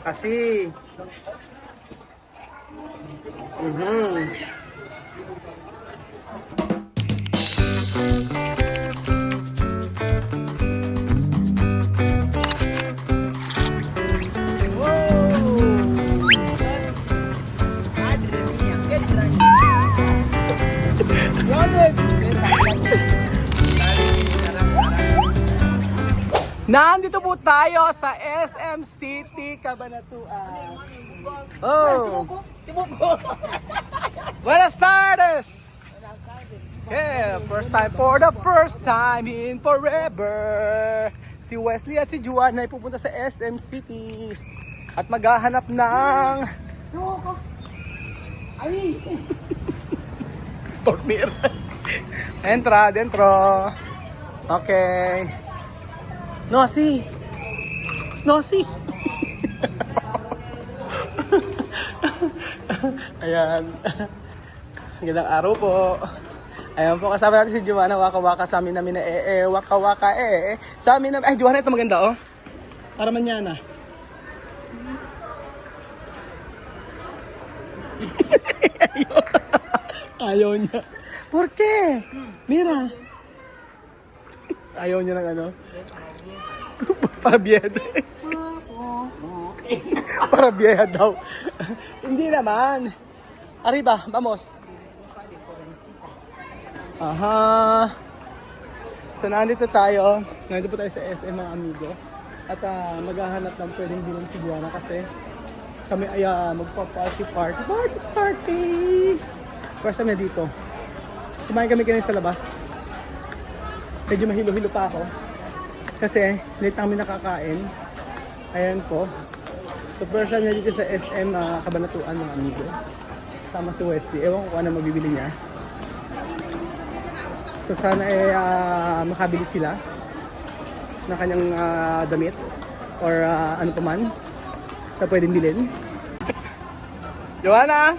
Kasi. Nandito po tayo sa SM City, Cabanatuan. Oh! Buenas tardes! Yeah, for the first time in forever. Si Wesley at si Juan ay pupunta sa SM City at maghahanap ng dormir. Entra, dentro. Okay. Nosy! Nosy! Ayan. Magandang araw po. Ayan po, kasama natin si Joanna. Waka-waka sa amin namin na waka-waka sa amin na. Ay, Joanna, ito maganda oh. Para manyana. Ayaw niya. ¿Por qué? Mira. Ayaw niya ng ano? Para biyeda. Para biyeda daw. Hindi naman. Arriba, vamos. Aha. So nandito tayo. Nandito po tayo sa SM mga amigo. At maghahanap ng pwedeng bilang si Juana kasi kami ay magpa-party. First time na dito. Kumain kami kanina sa labas. Medyo mahilo-hilo pa ako. Kasi late kami nakakain. Ayan po. So first time na dito sa SM Cabanatuan mga amigo. Sama si Westy. Ewan ko kung ano mabibili niya. So sana makabili sila ng kanyang damit or ano pa man na pwedeng bilhin. Joanna!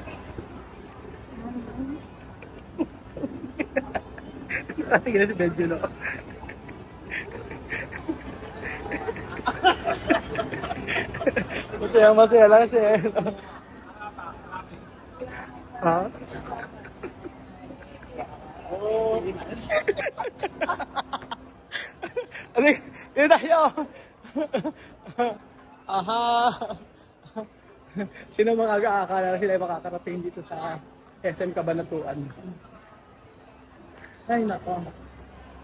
Tingnan si Benjo, no? Masaya lang siya. Ha? Alik, yun tayo! Aha! Sino makakaakala na sila ay makakarating dito sa SM Cabanatuan? Ay, nako.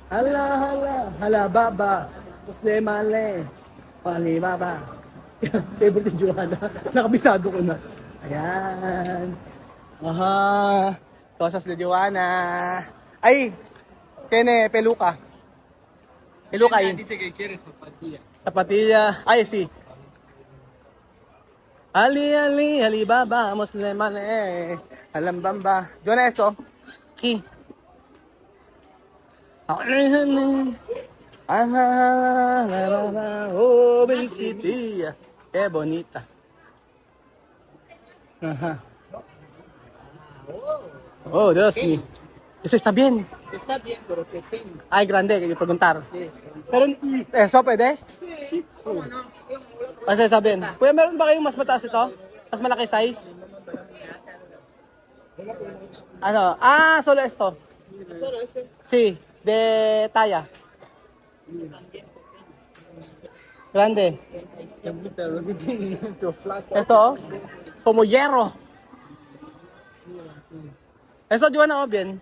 Hala, baba. Muslimale. Pali, baba. Favorite ni Joanna. Nakabisado ko na. Ayan. Aha. Cosas de Joanna. Ay, kene, peluca. Peluca yun. Dice que quiere zapatilla. Zapatilla. Ay, sí. Ali, baba. Muslimale. Alambamba. Joanna, ito. Ki. Open City. Qué bonita. Ajá. Oh, Dios mío. Eso está bien. Está bien, pero pequeño. Ay, grande, que yo preguntar. Sí. Pero, eso pwede? Sí. ¿Cómo no? Kasi sabihin. Kuya, meron ba kayong mas mataas ito? Mas malaki size? Ano? Solo esto. Solo este. Sí, de talla. Grande. Pero que tiene tu flaco. Esto, como hierro. Esto, Joanna, oh, bien.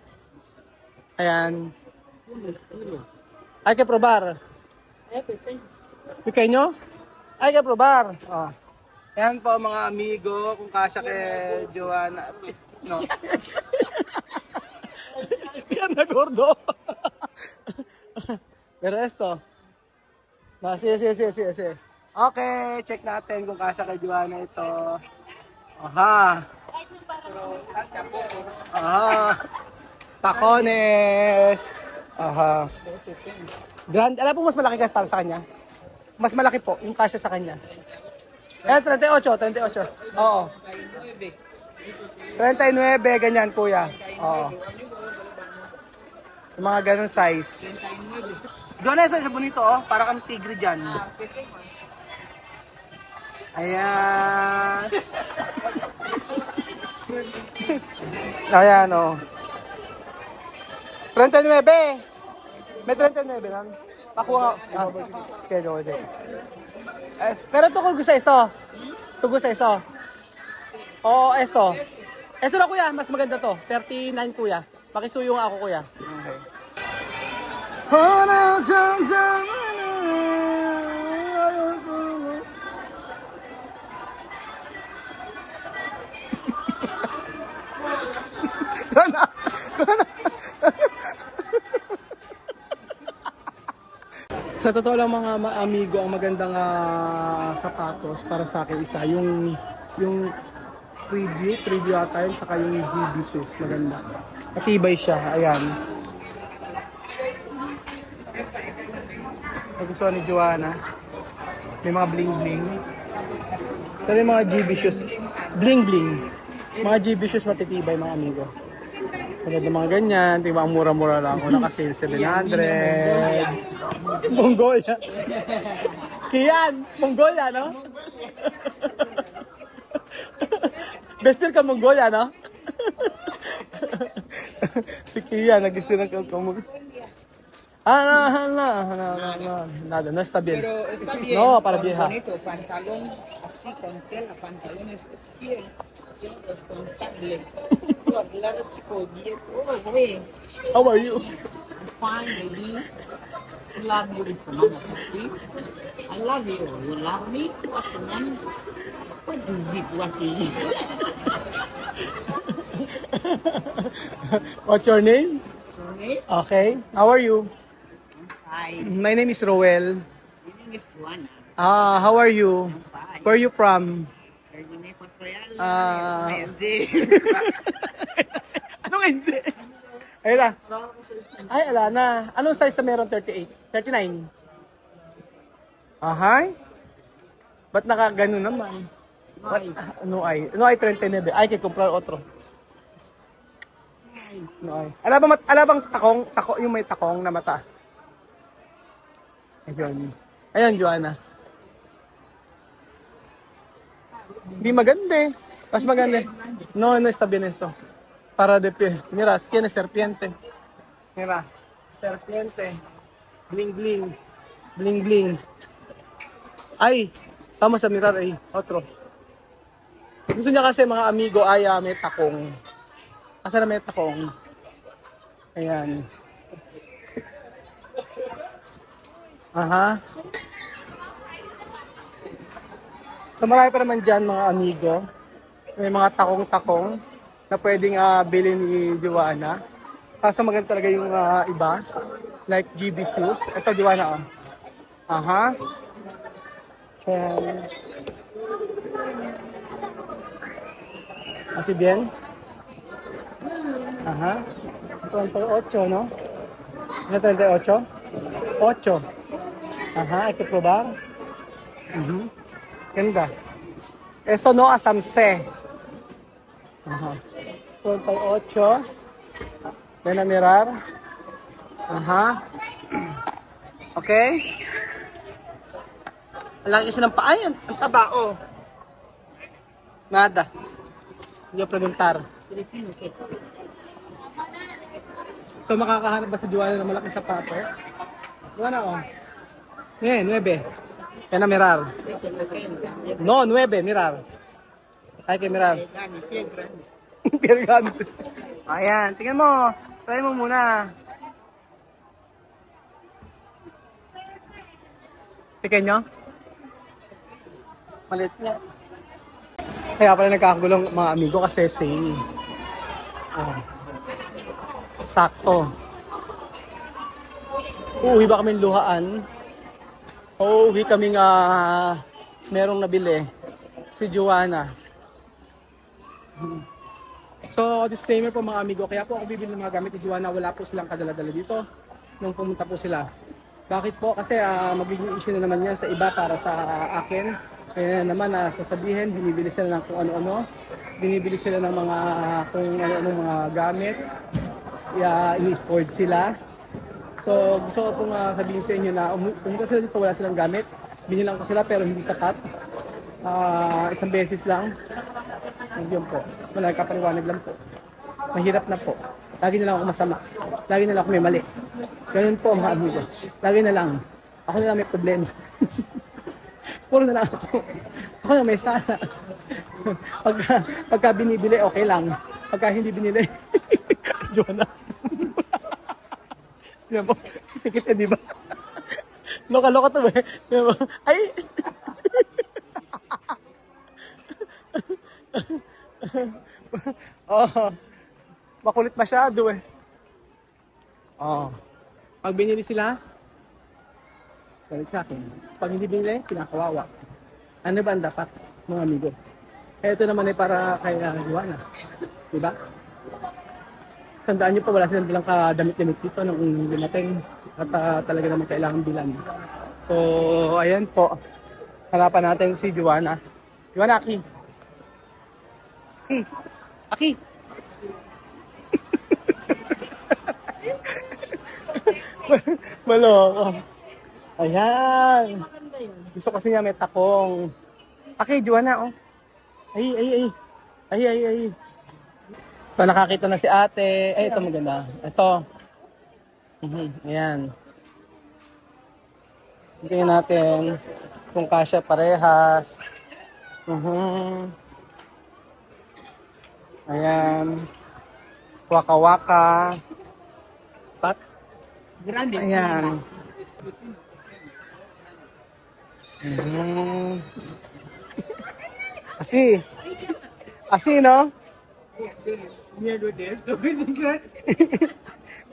Ayan. Hay que probar. Pequeño. Pequeño? Hay que probar. Oh. Ayan po mga amigo, kung kasya kay Joanna. No. Yan na gordo. Pero esto. No, sí. Okay, check natin kung kasya kay Joanna ito. Aha. Aha. Tacones. Aha. Grand, alam po mas malaki ka para sa kanya? Mas malaki po yung kasya sa kanya. 38. Oo. 39, ganyan kuya. Oo. Yung mga ganun size. Doon na sa bonito, oh. Para kang tigre dyan. Ayan. Ayan, oh. 39. May 39 lang. Pakuha. Okay, okay. Pero ito kung gusto ito. Ito gusto ito. Oo, ito. Ito na kuya, mas maganda to. 39 kuya. Pakisuyo nga ako kuya. Okay. Sa totoo lang mga amigo, ang magandang sapatos para sa akin isa yung preview ata yun, saka yung GB shoes, maganda. Matibay siya, ayan. Nagustuhan ni Joanna. May mga bling bling. Pero yung mga GB shoes, bling bling. Mga GB shoes matitibay mga amigo. Maganda mga ganyan, diba ang mura-mura lang. Una kasi 700. Mongolia. Kian, Mongolia, no? Bestir ka Mongolia, no? Si Kian, nag-isirang ka Mongolia. Nada, no está bien. Pero está bien. No, para vieja. Bonito, pantalón así con tela, pantalones bien, bien responsable. Tú hablar chico bien. Oh, güey. How are you? I'm fine, baby. I love you, mama sexy. I love you. You love me? What's your name? What is it? What is it? What's your name? Sorry? Okay. How are you? Hi. My name is Roel. My name is Juana. How are you? I'm fine. Where are you from? Guinea Equatorial. Ah. ING. Anong NZ? Ayun na. Ay, ala na. Anong size na meron? 38? 39? Ahay? Ba't nakagano naman? Ba't, ano ay? Ano ay 39? Ay, kay comprar otro. Ano ay? Ala bang tako, yung may takong na mata? Ayun. Ayun, Joanna. Hindi maganda eh. Mas maganda eh. No, no está bien esto. Para de pie. Mira, tiene serpiente. Mira, serpiente. Bling bling. Bling bling. Ay, vamos a mirar ahí. Otro. Gusto niya kasi mga amigo ay may takong. Asa na may takong? Ayan. Aha. So marami pa naman dyan mga amigo. May mga takong-takong na pwedeng bilhin ni Joanna. Kaso maganda talaga yung iba. Like GB shoes. Ito Joanna oh. Aha. Ayan. Así bien. Aha. 38, no? Ano 38? 8. Aha, hay que probar. Ganda. Esto no asamse. Aha. 38. Ven a mirar. Aha. Okay. Alang isa ng paa yan. Ang taba, oh. Nada. Hindi ko preguntar. Filipino kid. So makakahanap ba si Joanna ng malaking sapatos? Joanna, oh. Ngayon, 9. Yan na mirar. Eso es lo que es. No, 9, mirar. Ay, kay mirar. Gani, pie grande. Pirgante. Ayan, tingnan mo. Try mo muna. Pequeño? Malit. Kaya pala nagkakagulong mga amigo kasi sale. Oh. Sakto. Uuwi ba kaming luhaan? Uuwi kaming merong nabili. Si Joanna. So, disclaimer po mga amigo, kaya po ako bibili ng mga gamit ni Joanna, wala po silang kadala-dala dito nung pumunta po sila. Bakit po? Kasi magiging issue na naman yan sa iba para sa akin. Kaya naman sasabihin, binibili sila ng kung ano-ano, binibili sila ng mga kung ano-anong mga gamit, ini-sport sila. So, gusto ko pong sabihin sa inyo na pumunta sila dito, wala silang gamit, binilang ko sila pero hindi sapat. Isang beses lang. Yun po. Wala, kapaliwanag lang po. Mahirap na po. Lagi na lang ako masama. Lagi na lang ako may mali. Ganun po mga amigo. Lagi na lang. Ako na lang may problema. Puro na lang ako. Ako na may sana. Pagka binibili, okay lang. Pagka hindi binili, Diyan na. Yan po. Kita, di ba? Loka-loka to eh. Yan po. Ay! Oh, makulit masyado eh. Oh. Pag binili sila, galit sa akin. Pag hindi binili, pinakawawa. Ano ba ang dapat, mga amigo? Ito naman ay para kay Juana. Diba? Tandaan niyo pa, wala silang bilang kadamit-damit dito nung dumating. At talaga naman kailangan bilan. So, ayan po. Harapan natin si Juana. Juana, Aki. Aki. Aki. Maloko. Ayan. Gusto kasi niya may takong. Aki, Juana, oh. Ay, ay, ay. Ay, ay, ay. So, nakakita na si ate. Ay, ito maganda. Ito. Ayan. Tingnan natin kung kasya parehas. Ayan. Waka-waka. Pat. Grande. Ayan. Asi. Asi, no?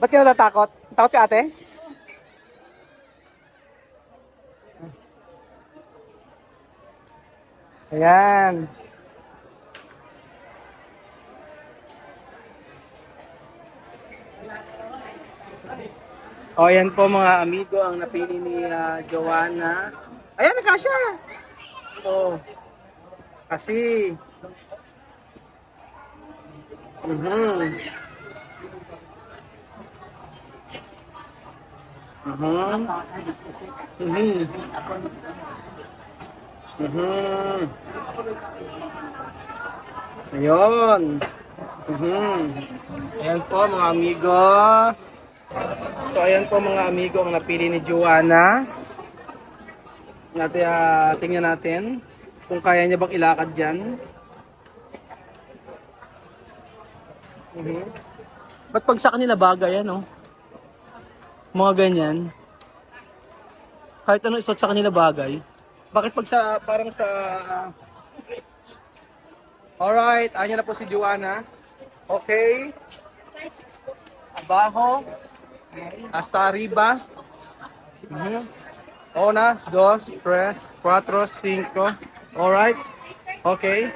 Ba't ka natatakot? Takot ka, ate? Ayan. O, ayan po mga amigo ang napili ni Joanna. Ayan, kasya! O, kasi. Ayun. Ayan po mga amigo. So ayan po mga amigo ang napili ni Joanna. Tingnan natin kung kaya niya bang ilakad dyan. Ba't pag sa kanila bagay ano? Mga ganyan. Kahit anong isuot sa kanila bagay. Bakit pag sa, parang sa... Alright, anya na po si Joanna. Okay. Abajo. Hasta arriba. Una, dos, tres, cuatro, cinco. Alright. Okay.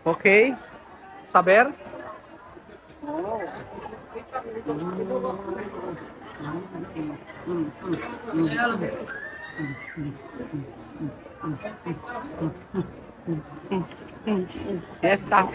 Okay. Saber. Yes, stop.